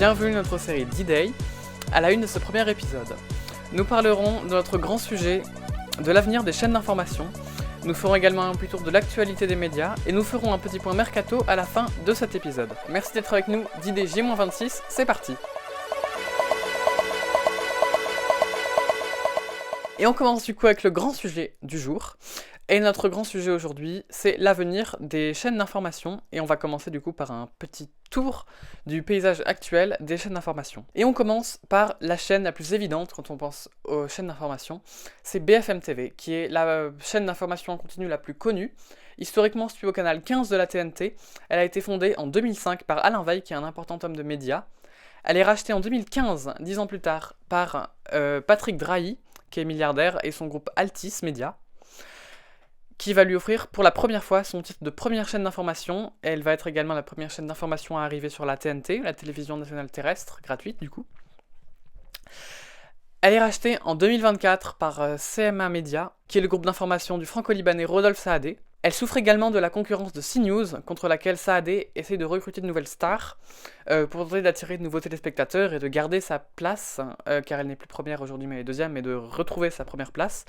bienvenue dans notre série D-Day. À la une de ce premier épisode, nous parlerons de notre grand sujet, de l'avenir des chaînes d'information. Nous ferons également un petit tour de l'actualité des médias et nous ferons un petit point mercato à la fin de cet épisode. Merci d'être avec nous, D-Day J-26, c'est parti. Et on commence du coup avec le grand sujet du jour. Et notre grand sujet aujourd'hui, c'est l'avenir des chaînes d'information. Et on va commencer du coup par un petit tour du paysage actuel des chaînes d'information. Et on commence par la chaîne la plus évidente quand on pense aux chaînes d'information. C'est BFM TV, qui est la chaîne d'information en continu la plus connue. Historiquement située au canal 15 de la TNT, elle a été fondée en 2005 par Alain Veil, qui est un important homme de médias. Elle est rachetée en 2015, 10 ans plus tard, par Patrick Drahi, qui est milliardaire, et son groupe Altis Media, qui va lui offrir pour la première fois son titre de première chaîne d'information. Elle va être également la première chaîne d'information à arriver sur la TNT, la télévision nationale terrestre, gratuite du coup. Elle est rachetée en 2024 par CMA Media, qui est le groupe d'information du franco-libanais Rodolphe Saadé. Elle souffre également de la concurrence de CNews, contre laquelle Saadé essaie de recruter de nouvelles stars pour tenter d'attirer de nouveaux téléspectateurs et de garder sa place, car elle n'est plus première aujourd'hui mais elle est deuxième, mais de retrouver sa première place.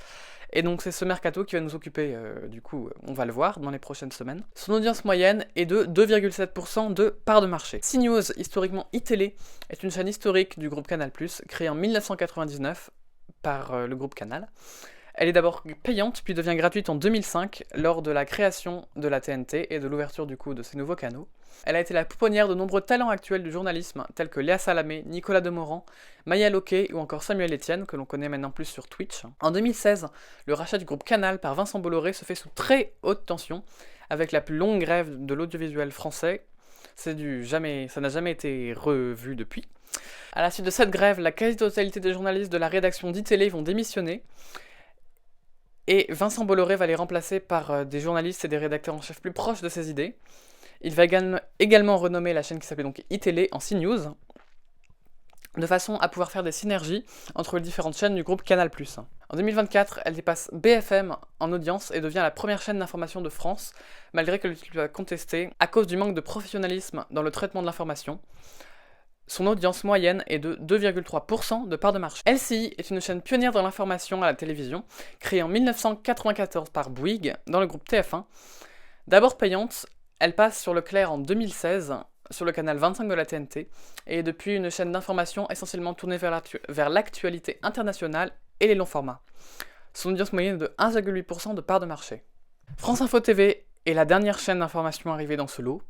Et donc c'est ce mercato qui va nous occuper, du coup on va le voir dans les prochaines semaines. Son audience moyenne est de 2,7% de part de marché. CNews, historiquement iTélé, est une chaîne historique du groupe Canal+, créée en 1999 par le groupe Canal. Elle est d'abord payante, puis devient gratuite en 2005, lors de la création de la TNT et de l'ouverture du coup de ces nouveaux canaux. Elle a été la pouponnière de nombreux talents actuels du journalisme, tels que Léa Salamé, Nicolas Demorand, Maya Loquet ou encore Samuel Etienne, que l'on connaît maintenant plus sur Twitch. En 2016, le rachat du groupe Canal par Vincent Bolloré se fait sous très haute tension, avec la plus longue grève de l'audiovisuel français. Ça n'a jamais été revu depuis. À la suite de cette grève, la quasi-totalité des journalistes de la rédaction d'ITélé vont démissionner, et Vincent Bolloré va les remplacer par des journalistes et des rédacteurs en chef plus proches de ses idées. Il va également renommer la chaîne qui s'appelait donc iTélé en CNews, de façon à pouvoir faire des synergies entre les différentes chaînes du groupe Canal+. En 2024, elle dépasse BFM en audience et devient la première chaîne d'information de France, malgré que le titre soit contesté à cause du manque de professionnalisme dans le traitement de l'information. Son audience moyenne est de 2,3% de part de marché. LCI est une chaîne pionnière dans l'information à la télévision, créée en 1994 par Bouygues, dans le groupe TF1. D'abord payante, elle passe sur le Clair en 2016, sur le canal 25 de la TNT, et est depuis une chaîne d'information essentiellement tournée vers l'actualité internationale et les longs formats. Son audience moyenne est de 1,8% de part de marché. France Info TV est la dernière chaîne d'information arrivée dans ce lot.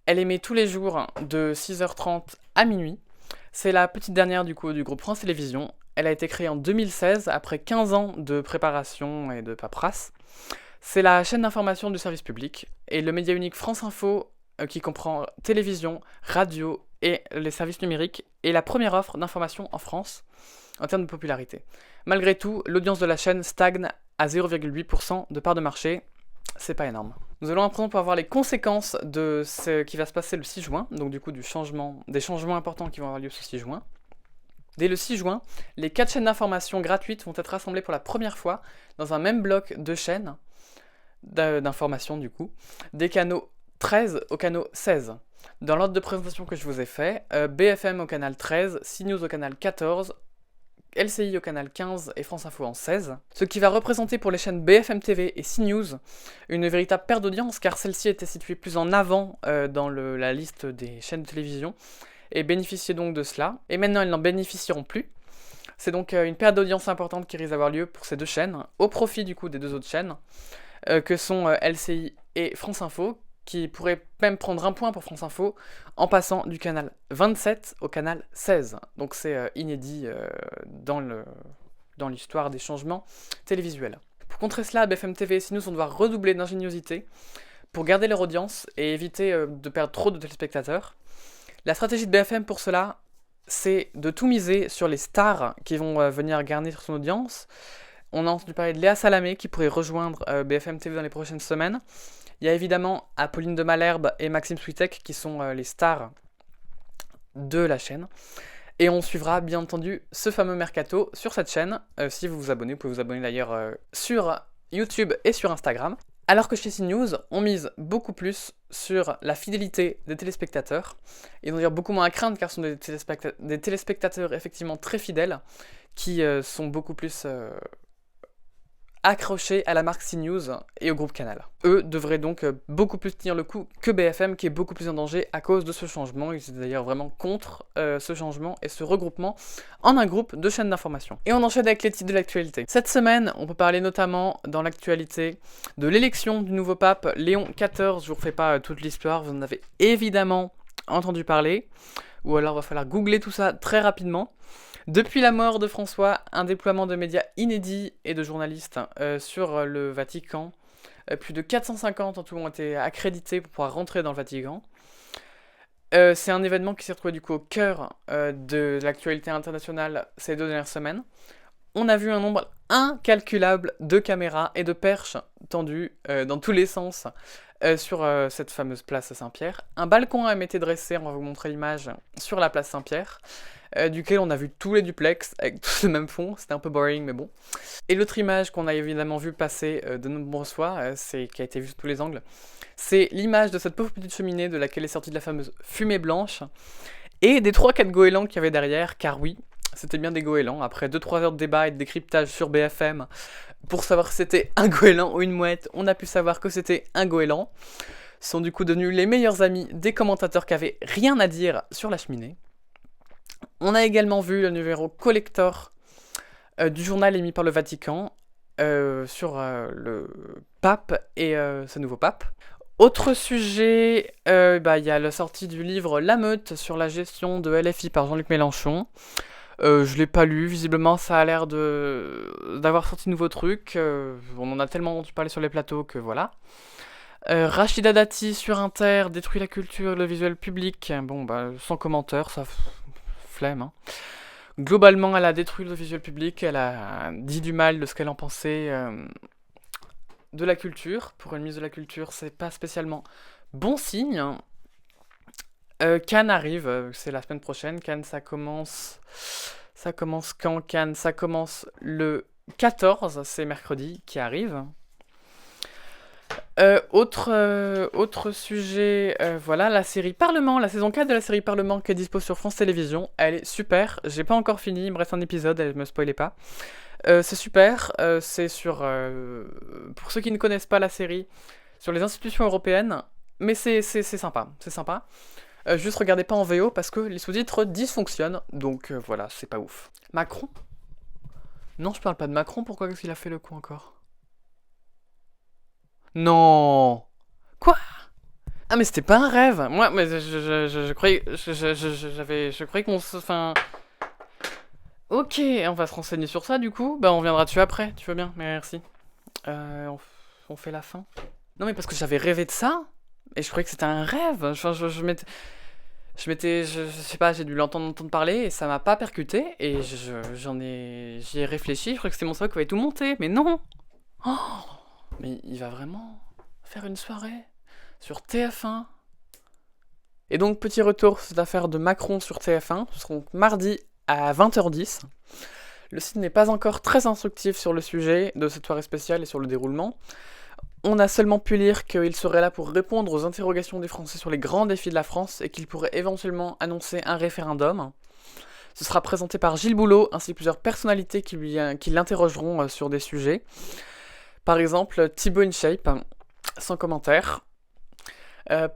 Elle émet tous les jours de 6h30 à minuit. C'est la petite dernière du coup du groupe France Télévisions. Elle a été créée en 2016 après 15 ans de préparation et de paperasse. C'est la chaîne d'information du service public et le média unique France Info qui comprend télévision, radio et les services numériques est la première offre d'information en France en termes de popularité. Malgré tout, l'audience de la chaîne stagne à 0,8% de part de marché. C'est pas énorme. Nous allons à présent pouvoir voir les conséquences de ce qui va se passer le 6 juin, donc du coup des changements importants qui vont avoir lieu ce 6 juin. Dès le 6 juin, les 4 chaînes d'information gratuites vont être rassemblées pour la première fois dans un même bloc de chaînes d'information du coup, des canaux 13 au canal 16. Dans l'ordre de présentation que je vous ai fait, BFM au canal 13, CNews au canal 14, LCI au canal 15 et France Info en 16, ce qui va représenter pour les chaînes BFM TV et CNews une véritable perte d'audience car celle-ci était située plus en avant dans la liste des chaînes de télévision et bénéficiait donc de cela, et maintenant elles n'en bénéficieront plus. C'est donc une perte d'audience importante qui risque d'avoir lieu pour ces deux chaînes, au profit du coup des deux autres chaînes, que sont LCI et France Info, qui pourrait même prendre un point pour France Info en passant du canal 27 au canal 16. Donc c'est inédit dans l'histoire des changements télévisuels. Pour contrer cela, BFM TV et CNews vont devoir redoubler d'ingéniosité pour garder leur audience et éviter de perdre trop de téléspectateurs. La stratégie de BFM pour cela, c'est de tout miser sur les stars qui vont venir garnir son audience. On a entendu parler de Léa Salamé qui pourrait rejoindre BFM TV dans les prochaines semaines. Il y a évidemment Apolline de Malherbe et Maxime Switek qui sont les stars de la chaîne. Et on suivra bien entendu ce fameux mercato sur cette chaîne. Si vous vous abonnez, vous pouvez vous abonner d'ailleurs sur YouTube et sur Instagram. Alors que chez CNews, on mise beaucoup plus sur la fidélité des téléspectateurs. Ils vont dire beaucoup moins à craindre car ce sont des téléspectateurs effectivement très fidèles qui sont beaucoup plus accrochés à la marque CNews et au groupe Canal. Eux devraient donc beaucoup plus tenir le coup que BFM qui est beaucoup plus en danger à cause de ce changement. Ils étaient d'ailleurs vraiment contre ce changement et ce regroupement en un groupe de chaînes d'information. Et on enchaîne avec les titres de l'actualité. Cette semaine, on peut parler notamment dans l'actualité de l'élection du nouveau pape Léon XIV. Je vous refais pas toute l'histoire, vous en avez évidemment entendu parler. Ou alors il va falloir googler tout ça très rapidement. Depuis la mort de François, un déploiement de médias inédits et de journalistes sur le Vatican. Plus de 450 en tout ont été accrédités pour pouvoir rentrer dans le Vatican. C'est un événement qui s'est retrouvé du coup au cœur de l'actualité internationale ces 2 dernières semaines. On a vu un nombre incalculable de caméras et de perches tendues dans tous les sens sur cette fameuse place Saint-Pierre. Un balcon a même été dressé, on va vous montrer l'image, sur la place Saint-Pierre, duquel on a vu tous les duplex avec tous le même fond, c'était un peu boring mais bon. Et l'autre image qu'on a évidemment vu passer de nombreuses fois, qui a été vue sous tous les angles, c'est l'image de cette pauvre petite cheminée de laquelle est sortie de la fameuse fumée blanche, et des 3-4 goélands qu'il y avait derrière, car oui, c'était bien des goélands. Après 2-3 heures de débat et de décryptage sur BFM, pour savoir si c'était un goéland ou une mouette, on a pu savoir que c'était un goéland. Ils sont du coup devenus les meilleurs amis des commentateurs qui avaient rien à dire sur la cheminée. On a également vu le numéro collector du journal émis par le Vatican sur le pape et ce nouveau pape. Autre sujet, y a la sortie du livre La Meute sur la gestion de LFI par Jean-Luc Mélenchon. Je l'ai pas lu, visiblement ça a l'air d'avoir sorti de nouveaux trucs. On en a tellement entendu parler sur les plateaux que voilà. Rachida Dati sur Inter détruit la culture et le visuel public. Bon, sans commentaire, ça flemme. Hein. Globalement, elle a détruit le visuel public, elle a dit du mal de ce qu'elle en pensait de la culture. Pour une ministre de la culture, c'est pas spécialement bon signe. Cannes arrive, c'est la semaine prochaine. Cannes, ça commence quand Cannes, ça commence le 14, c'est mercredi qui arrive. Autre sujet, voilà, la série Parlement, la saison 4 de la série Parlement qui est dispo sur France Télévisions. Elle est super, j'ai pas encore fini, il me reste un épisode, me spoilez pas. C'est super, c'est sur, pour ceux qui ne connaissent pas la série, sur les institutions européennes, mais c'est sympa, c'est sympa. Juste regardez pas en VO parce que les sous-titres dysfonctionnent, donc voilà, c'est pas ouf. Macron ? Non, je parle pas de Macron, pourquoi est-ce qu'il a fait le coup encore ? Non. Quoi ? Ah mais c'était pas un rêve. Moi, mais je croyais, je croyais qu'on se, enfin. Ok, on va se renseigner sur ça du coup. On viendra dessus après. Tu veux bien ? Merci. On fait la fin. Non mais parce que j'avais rêvé de ça et je croyais que c'était un rêve. Enfin, je sais pas, j'ai dû entendre parler et ça m'a pas percuté et j'y ai réfléchi. Je croyais que c'était mon cerveau qui avait tout monté, mais non. Oh. Mais il va vraiment faire une soirée sur TF1. Et donc, petit retour sur l'affaire de Macron sur TF1. Ce sera mardi à 20h10. Le site n'est pas encore très instructif sur le sujet de cette soirée spéciale et sur le déroulement. On a seulement pu lire qu'il serait là pour répondre aux interrogations des Français sur les grands défis de la France et qu'il pourrait éventuellement annoncer un référendum. Ce sera présenté par Gilles Boulot ainsi que plusieurs personnalités qui l'interrogeront sur des sujets. Par exemple, Thibaut InShape, sans commentaire.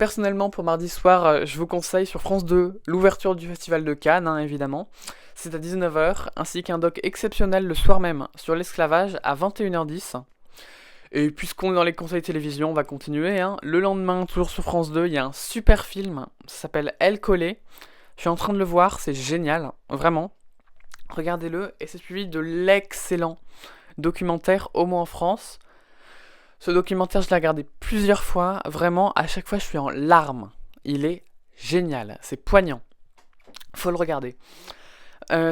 Personnellement, pour mardi soir, je vous conseille sur France 2 l'ouverture du Festival de Cannes, évidemment. C'est à 19h, ainsi qu'un doc exceptionnel le soir même sur l'esclavage à 21h10. Et puisqu'on est dans les conseils télévision, on va continuer. Le lendemain, toujours sur France 2, il y a un super film, ça s'appelle Elle collée. Je suis en train de le voir, c'est génial, vraiment. Regardez-le, et c'est suivi de l'excellent documentaire Homo en France. Ce documentaire, je l'ai regardé plusieurs fois. Vraiment, à chaque fois, je suis en larmes. Il est génial. C'est poignant. Faut le regarder.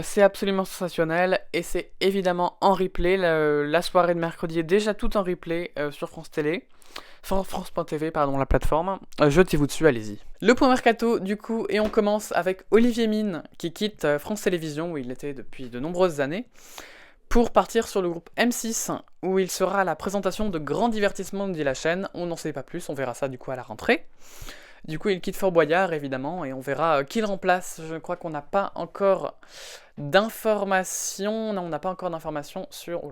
C'est absolument sensationnel. Et c'est évidemment en replay. La soirée de mercredi est déjà toute en replay sur France Télé. France.tv, pardon, la plateforme. Jetez-vous dessus, allez-y. Le point mercato, du coup, et on commence avec Olivier Mine, qui quitte France Télévisions, où il était depuis de nombreuses années, pour partir sur le groupe M6, où il sera à la présentation de grands divertissements, dit la chaîne. On n'en sait pas plus, on verra ça du coup à la rentrée. Du coup, il quitte Fort Boyard, évidemment, et on verra qui le remplace. Je crois qu'on n'a pas encore d'informations. Non, on n'a pas encore d'informations sur,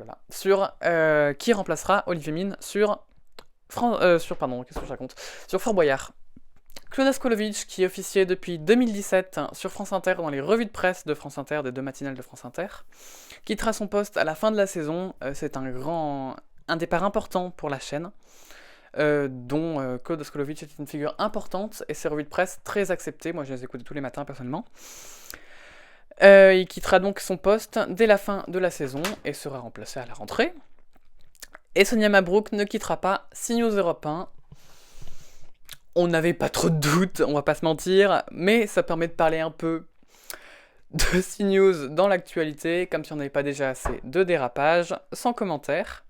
qui remplacera Olivier Mine sur qu'est-ce que je raconte sur Fort Boyard. Claude Askolovitch, qui officiait depuis 2017 sur France Inter dans les revues de presse de France Inter, des 2 matinales de France Inter, quittera son poste à la fin de la saison. C'est un départ important pour la chaîne, dont Claude Askolovitch est une figure importante et ses revues de presse très acceptées. Moi, je les écoute tous les matins personnellement. Il quittera donc son poste dès la fin de la saison et sera remplacé à la rentrée. Et Sonia Mabrouk ne quittera pas CNews Europe 1. On n'avait pas trop de doutes, on va pas se mentir, mais ça permet de parler un peu de CNews dans l'actualité, comme si on n'avait pas déjà assez de dérapages, sans commentaire.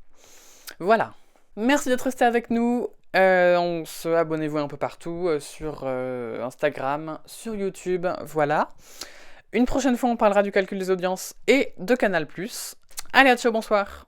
Voilà. Merci d'être resté avec nous. Abonnez-vous un peu partout, sur Instagram, sur YouTube, voilà. Une prochaine fois, on parlera du calcul des audiences et de Canal+. Allez, à ciao, bonsoir.